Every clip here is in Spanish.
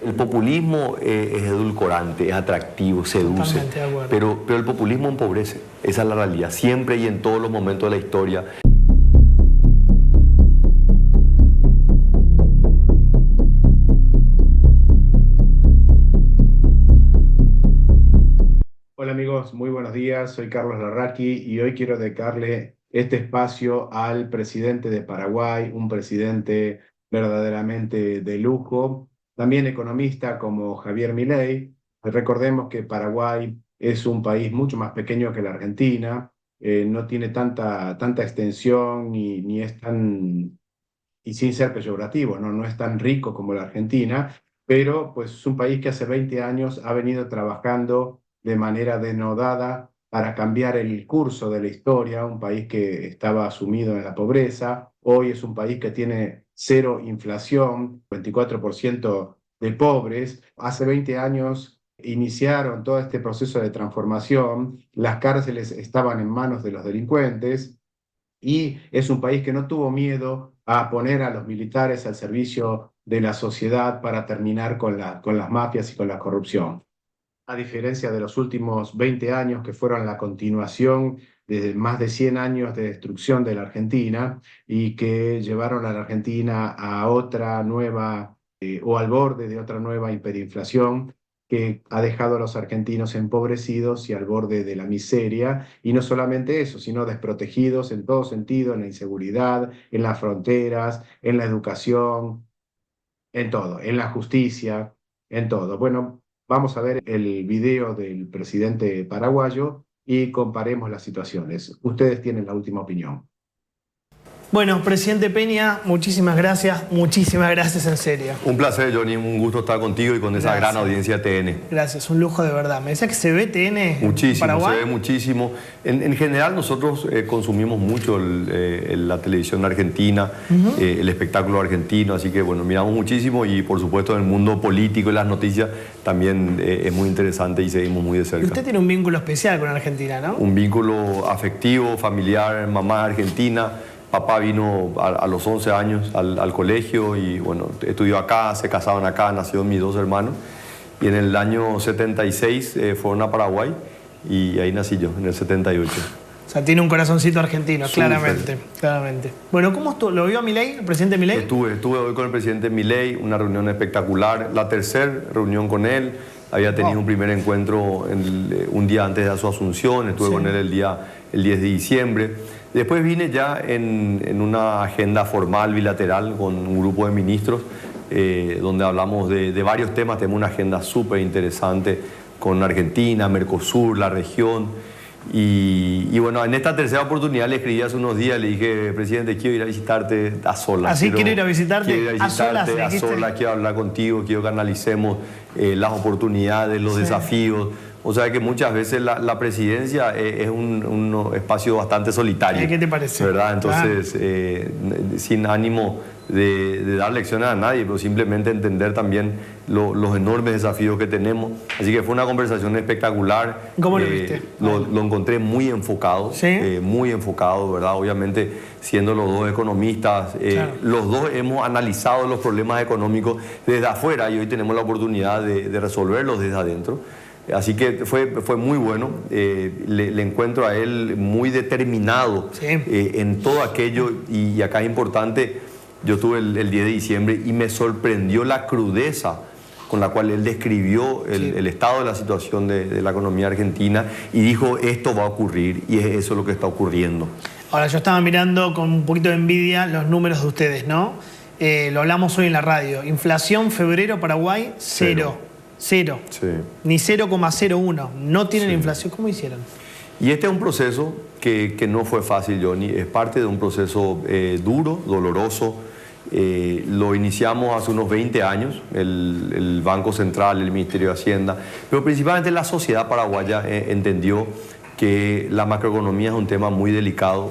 El populismo es edulcorante, es atractivo, seduce, pero el populismo empobrece. Esa es la realidad, siempre y en todos los momentos de la historia. Hola amigos, muy buenos días, soy Carlos Larraqui y hoy quiero dedicarle este espacio al presidente de Paraguay, un presidente verdaderamente de lujo, también economista como Javier Milei. Recordemos que Paraguay es un país mucho más pequeño que la Argentina, no tiene tanta extensión ni es tan, y sin ser peyorativo, ¿no? No es tan rico como la Argentina, pero pues es un país que hace 20 años ha venido trabajando de manera denodada para cambiar el curso de la historia, un país que estaba sumido en la pobreza, hoy es un país que tiene cero inflación, 24% de pobres, hace 20 años iniciaron todo este proceso de transformación, las cárceles estaban en manos de los delincuentes, y es un país que no tuvo miedo a poner a los militares al servicio de la sociedad para terminar con las mafias y con la corrupción. A diferencia de los últimos 20 años que fueron la continuación de más de 100 años de destrucción de la Argentina y que llevaron a la Argentina a otra nueva o al borde de otra nueva hiperinflación que ha dejado a los argentinos empobrecidos y al borde de la miseria, y no solamente eso, sino desprotegidos en todo sentido, en la inseguridad, en las fronteras, en la educación, en todo, en la justicia, en todo. Bueno, vamos a ver el video del presidente paraguayo y comparemos las situaciones. Ustedes tienen la última opinión. Bueno, presidente Peña, muchísimas gracias en serio. Un placer, Johnny, un gusto estar contigo y con esa gran audiencia de TN. Gracias, un lujo de verdad. Me decía que se ve TN muchísimo, en Paraguay. Se ve muchísimo. En general nosotros consumimos mucho la televisión argentina, el espectáculo argentino, así que bueno, miramos muchísimo y por supuesto en el mundo político y las noticias también es muy interesante y seguimos muy de cerca. Y usted tiene un vínculo especial con Argentina, ¿no? Un vínculo afectivo, familiar, mamá argentina. Papá vino a los 11 años al colegio y bueno, estudió acá, se casaron acá, nacieron mis dos hermanos. Y en el año 76 fueron a Paraguay y ahí nací yo, en el 78. O sea, tiene un corazoncito argentino, claramente. Bueno, ¿cómo estuvo? ¿Lo vio a Milei, el presidente Milei? Estuve hoy con el presidente Milei, una reunión espectacular, la tercera reunión con él. Había tenido un primer encuentro un día antes de su asunción, estuve con él el 10 de diciembre. Después vine ya en una agenda formal bilateral con un grupo de ministros donde hablamos de varios temas. Tenemos una agenda súper interesante con Argentina, Mercosur, la región. Y bueno, en esta tercera oportunidad le escribí hace unos días, le dije, presidente, quiero ir a visitarte a solas. ¿Así quiero ir a visitarte? Quiero ir a visitarte a solas, quiero hablar contigo, quiero que analicemos las oportunidades, los desafíos. O sea que muchas veces la presidencia es un espacio bastante solitario. ¿Qué te parece? ¿Verdad? Entonces, sin ánimo de dar lecciones a nadie, pero simplemente entender también los enormes desafíos que tenemos. Así que fue una conversación espectacular. ¿Cómo lo viste? Lo encontré muy enfocado, muy enfocado, ¿verdad? Obviamente, siendo los dos economistas, claro. Los dos hemos analizado los problemas económicos desde afuera y hoy tenemos la oportunidad de resolverlos desde adentro. Así que fue muy bueno, le encuentro a él muy determinado en todo aquello y acá es importante, yo estuve el 10 de diciembre y me sorprendió la crudeza con la cual él describió el estado de la situación de la economía argentina y dijo esto va a ocurrir y es eso lo que está ocurriendo. Ahora yo estaba mirando con un poquito de envidia los números de ustedes, ¿no? Lo hablamos hoy en la radio, inflación febrero Paraguay, cero. Cero. Sí. Ni 0,01. No tienen inflación. ¿Cómo hicieron? Y este es un proceso que no fue fácil, Johnny. Es parte de un proceso duro, doloroso. Lo iniciamos hace unos 20 años, el Banco Central, el Ministerio de Hacienda, pero principalmente la sociedad paraguaya entendió que la macroeconomía es un tema muy delicado,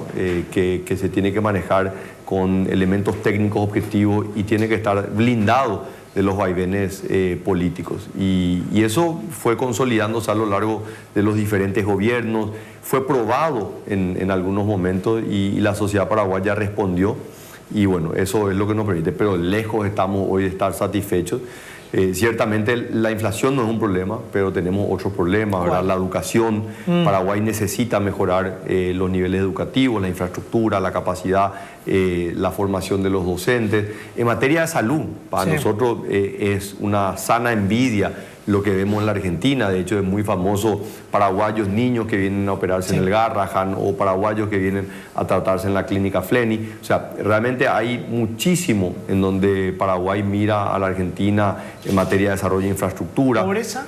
que se tiene que manejar con elementos técnicos objetivos y tiene que estar blindado de los vaivenes políticos. Y eso fue consolidándose a lo largo de los diferentes gobiernos, fue probado en algunos momentos y la sociedad paraguaya respondió. Y bueno, eso es lo que nos permite, pero lejos estamos hoy de estar satisfechos. Ciertamente la inflación no es un problema, pero tenemos otros problemas, ¿verdad? La educación. Paraguay necesita mejorar los niveles educativos, la infraestructura, la capacidad, la formación de los docentes. En materia de salud, para nosotros es una sana envidia lo que vemos en la Argentina. De hecho, es muy famoso paraguayos niños que vienen a operarse en el Garrahan o paraguayos que vienen a tratarse en la clínica Fleni. O sea, realmente hay muchísimo en donde Paraguay mira a la Argentina en materia de desarrollo de infraestructura. ¿Pobreza?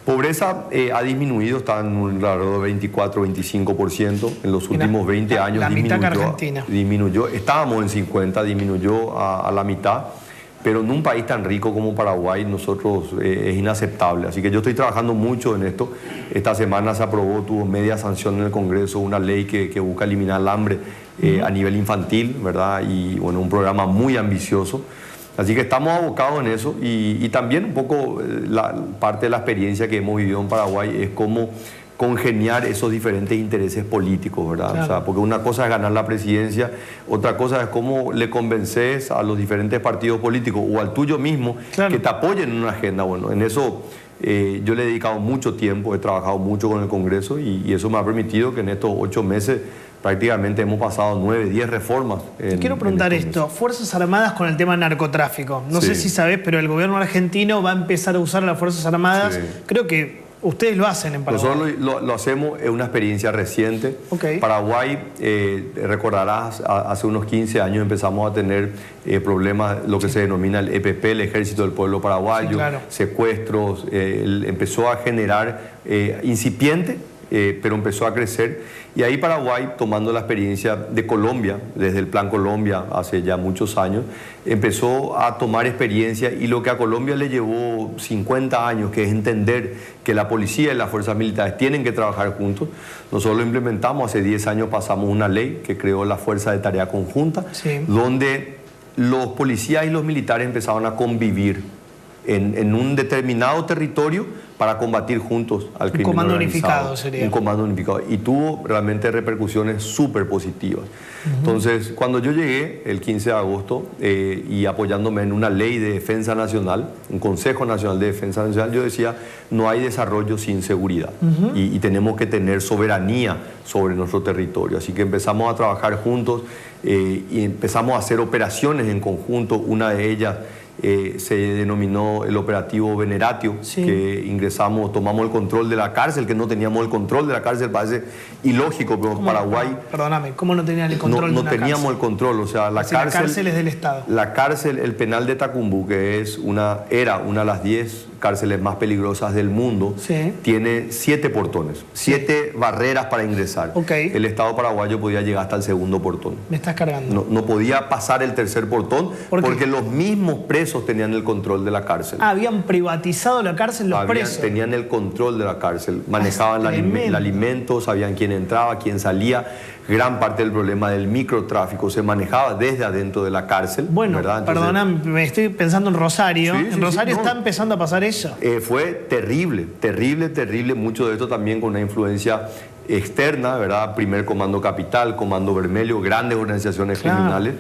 Pobreza ha disminuido, está en un alrededor de 24-25% en los últimos 20 años. La mitad que Argentina. Disminuyó, estábamos en 50, disminuyó a la mitad. Pero en un país tan rico como Paraguay, nosotros es inaceptable. Así que yo estoy trabajando mucho en esto. Esta semana se aprobó, tuvo media sanción en el Congreso, una ley que busca eliminar el hambre a nivel infantil, ¿verdad? Y bueno, un programa muy ambicioso. Así que estamos abocados en eso y también un poco parte de la experiencia que hemos vivido en Paraguay es cómo congeniar esos diferentes intereses políticos, ¿verdad? Claro. O sea, porque una cosa es ganar la presidencia, otra cosa es cómo le convences a los diferentes partidos políticos o al tuyo mismo que te apoyen en una agenda. Bueno, en eso yo le he dedicado mucho tiempo, he trabajado mucho con el Congreso y eso me ha permitido que en estos 8 meses prácticamente hemos pasado 9, 10 reformas. Te quiero preguntar esto, Fuerzas Armadas con el tema del narcotráfico. No sé si sabés, pero el gobierno argentino va a empezar a usar a las Fuerzas Armadas, creo que ustedes lo hacen en Paraguay. Nosotros lo hacemos, es una experiencia reciente. Paraguay, recordarás, hace unos 15 años empezamos a tener problemas, lo que se denomina el EPP, el Ejército del Pueblo Paraguayo, secuestros, empezó a generar incipiente, pero empezó a crecer. Y ahí Paraguay, tomando la experiencia de Colombia, desde el Plan Colombia hace ya muchos años, empezó a tomar experiencia y lo que a Colombia le llevó 50 años, que es entender que la policía y las fuerzas militares tienen que trabajar juntos. Nosotros lo implementamos, hace 10 años pasamos una ley que creó la Fuerza de Tarea Conjunta, donde los policías y los militares empezaron a convivir en un determinado territorio para combatir juntos al crimen organizado. Un comando unificado sería. Un comando unificado. Y tuvo realmente repercusiones súper positivas. Entonces, cuando yo llegué el 15 de agosto y apoyándome en una ley de defensa nacional, un Consejo Nacional de Defensa Nacional, yo decía, no hay desarrollo sin seguridad. Y tenemos que tener soberanía sobre nuestro territorio. Así que empezamos a trabajar juntos y empezamos a hacer operaciones en conjunto. Una de ellas se denominó el operativo Veneratio, que ingresamos, tomamos el control de la cárcel, que no teníamos el control de la cárcel, parece ilógico, pero Paraguay... Perdóname, ¿cómo no tenían el control de la cárcel? No teníamos el control, o sea, la cárcel es del Estado. La cárcel, el penal de Tacumbú, que era una de las 10 cárceles más peligrosas del mundo, tiene 7 portones, 7 barreras para ingresar. El Estado paraguayo podía llegar hasta el segundo portón. Me estás cargando. No podía pasar el tercer portón porque los mismos presos tenían el control de la cárcel. Habían privatizado la cárcel los presos. Tenían el control de la cárcel, manejaban el alimento, sabían quién entraba, quién salía. Gran parte del problema del microtráfico se manejaba desde adentro de la cárcel. Bueno, perdona, me estoy pensando en Rosario. En Rosario está no. empezando a pasar eso. Fue terrible, terrible. Mucho de esto también con una influencia externa, ¿verdad? Primer Comando Capital, Comando Vermelho, grandes organizaciones criminales.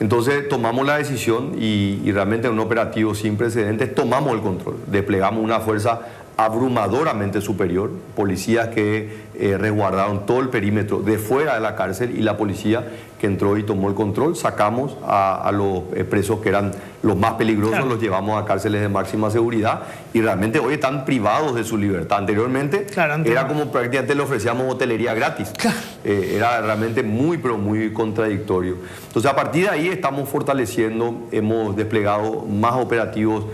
Entonces tomamos la decisión y realmente en un operativo sin precedentes tomamos el control. Desplegamos una fuerza abrumadoramente superior, policías que resguardaron todo el perímetro de fuera de la cárcel y la policía que entró y tomó el control. Sacamos a los presos que eran los más peligrosos, los llevamos a cárceles de máxima seguridad y realmente hoy están privados de su libertad. Anteriormente era como prácticamente le ofrecíamos hotelería gratis. Era realmente muy, pero muy contradictorio. Entonces a partir de ahí estamos fortaleciendo, hemos desplegado más operativos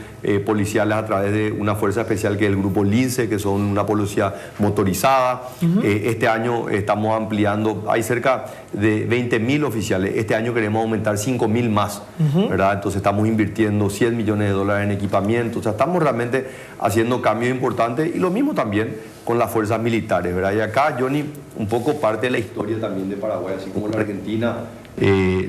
policiales a través de una fuerza especial que es el Grupo Lince, que son una policía motorizada. Este año estamos ampliando, hay cerca de 20.000 oficiales. Este año queremos aumentar 5.000 más, ¿verdad? Entonces estamos invirtiendo $100 millones en equipamiento. O sea, estamos realmente haciendo cambios importantes y lo mismo también con las fuerzas militares, ¿verdad? Y acá, Johnny, un poco parte de la historia también de Paraguay, así como la Argentina,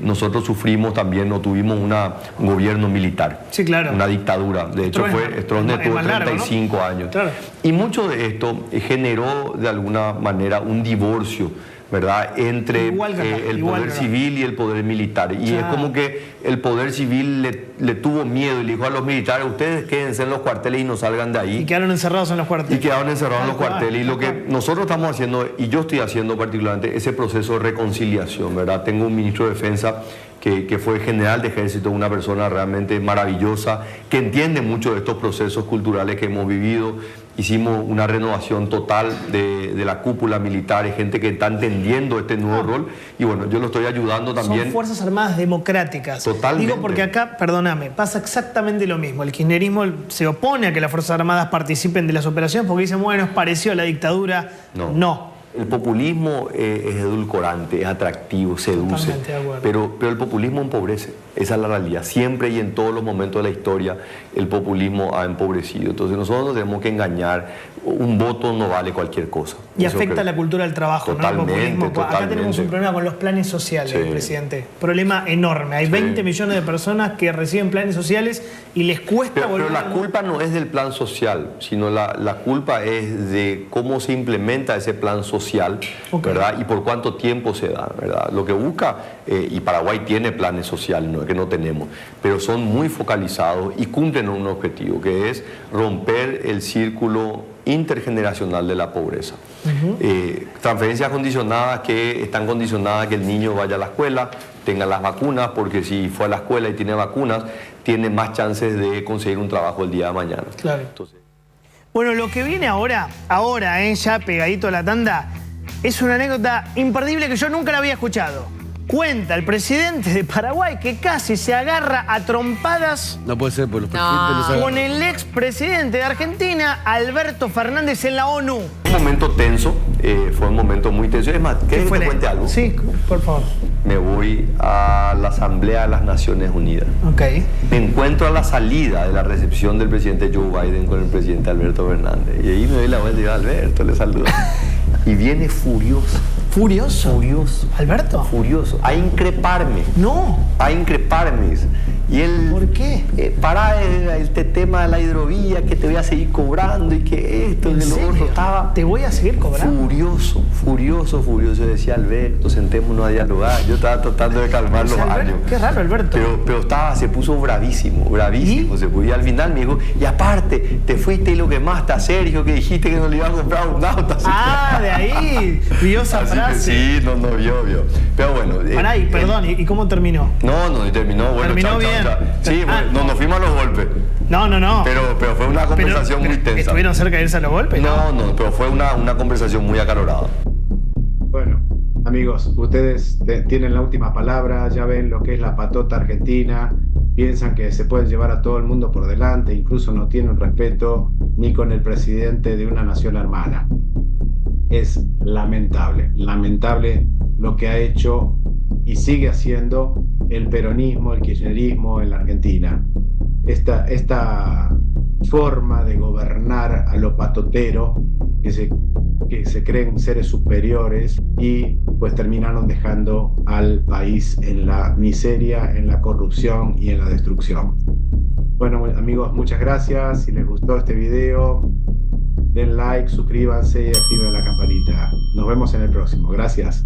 nosotros sufrimos también, o tuvimos un gobierno militar. Sí, claro. Una dictadura. De hecho, Stroessner tuvo 35 años. Y mucho de esto generó de alguna manera un divorcio ¿verdad? Entre el poder civil y el poder militar. Y es como que el poder civil le tuvo miedo y le dijo a los militares, ustedes quédense en los cuarteles y no salgan de ahí. Y quedaron encerrados en los cuarteles. Y quedaron encerrados en los cuarteles. Y lo que nosotros estamos haciendo, y yo estoy haciendo particularmente, ese proceso de reconciliación, ¿verdad? Tengo un ministro de Defensa que fue general de ejército, una persona realmente maravillosa, que entiende mucho de estos procesos culturales que hemos vivido. Hicimos una renovación total de la cúpula militar, hay gente que está entendiendo este nuevo rol, y bueno, yo lo estoy ayudando también. Son Fuerzas Armadas democráticas. Totalmente. Digo porque acá, perdóname, pasa exactamente lo mismo. El kirchnerismo se opone a que las Fuerzas Armadas participen de las operaciones porque dicen, bueno, es parecido a la dictadura. No. El populismo es edulcorante, es atractivo, seduce, pero el populismo empobrece. Esa es la realidad. Siempre y en todos los momentos de la historia el populismo ha empobrecido. Entonces nosotros no tenemos que engañar. Un voto no vale cualquier cosa. Y afecta la cultura del trabajo, totalmente, ¿no? El populismo. Totalmente. Acá tenemos un problema con los planes sociales, presidente. Problema enorme. Hay 20 millones de personas que reciben planes sociales y les cuesta volver. Pero la culpa no es del plan social, sino la culpa es de cómo se implementa ese plan social, ¿verdad? Y por cuánto tiempo se da, ¿verdad? Lo que busca, y Paraguay tiene planes sociales, no es que no tenemos, pero son muy focalizados y cumplen un objetivo, que es romper el círculo intergeneracional de la pobreza. Transferencias condicionadas que están condicionadas a que el niño vaya a la escuela, tenga las vacunas, porque si fue a la escuela y tiene vacunas, tiene más chances de conseguir un trabajo el día de mañana. Claro. Entonces, bueno, lo que viene ahora, ya pegadito a la tanda, es una anécdota imperdible que yo nunca la había escuchado. Cuenta el presidente de Paraguay que casi se agarra a trompadas. No puede ser, por los presidentes con el expresidente de Argentina, Alberto Fernández, en la ONU. Un momento tenso, fue un momento muy tenso. Es más, ¿querés que te cuente algo? Sí, por favor. Me voy a la Asamblea de las Naciones Unidas. Me encuentro a la salida de la recepción del presidente Joe Biden con el presidente Alberto Fernández. Y ahí me doy la vuelta y digo, Alberto, le saludo. Y viene furioso. ¿Furioso? Furioso. ¿Alberto? Furioso. A increparme. No. A increparme. Y él... ¿Por qué? Para este tema de la hidrovía, que te voy a seguir cobrando y que esto y lo otro. Estaba... ¿Te voy a seguir cobrando? Furioso, furioso, furioso. Yo decía, Alberto, sentémonos a dialogar. Yo estaba tratando de calmar los ánimos. Qué raro, Alberto. Pero se puso bravísimo. Y al final me dijo, y aparte, te fuiste y lo quemaste a Sergio, que dijiste que no le iba a comprar un auto. De ahí. Vio esa frase. Sí, no vio. Pero bueno. Pará, perdón, ¿y cómo terminó? No, terminó. Bueno, terminó bien. Sí, bueno, nos fuimos a los golpes. No. Pero fue una conversación muy tensa. ¿Estuvieron cerca de irse a los golpes? No, pero fue una conversación muy acalorada. Bueno, amigos, ustedes tienen la última palabra, ya ven lo que es la patota argentina, piensan que se pueden llevar a todo el mundo por delante, incluso no tienen respeto ni con el presidente de una nación hermana. Es lamentable lo que ha hecho y sigue haciendo el peronismo, el kirchnerismo en la Argentina. Esta forma de gobernar a lo patotero, que se creen seres superiores y pues terminaron dejando al país en la miseria, en la corrupción y en la destrucción. Bueno, amigos, muchas gracias. Si les gustó este video, den like, suscríbanse y activen la campanita. Nos vemos en el próximo. Gracias.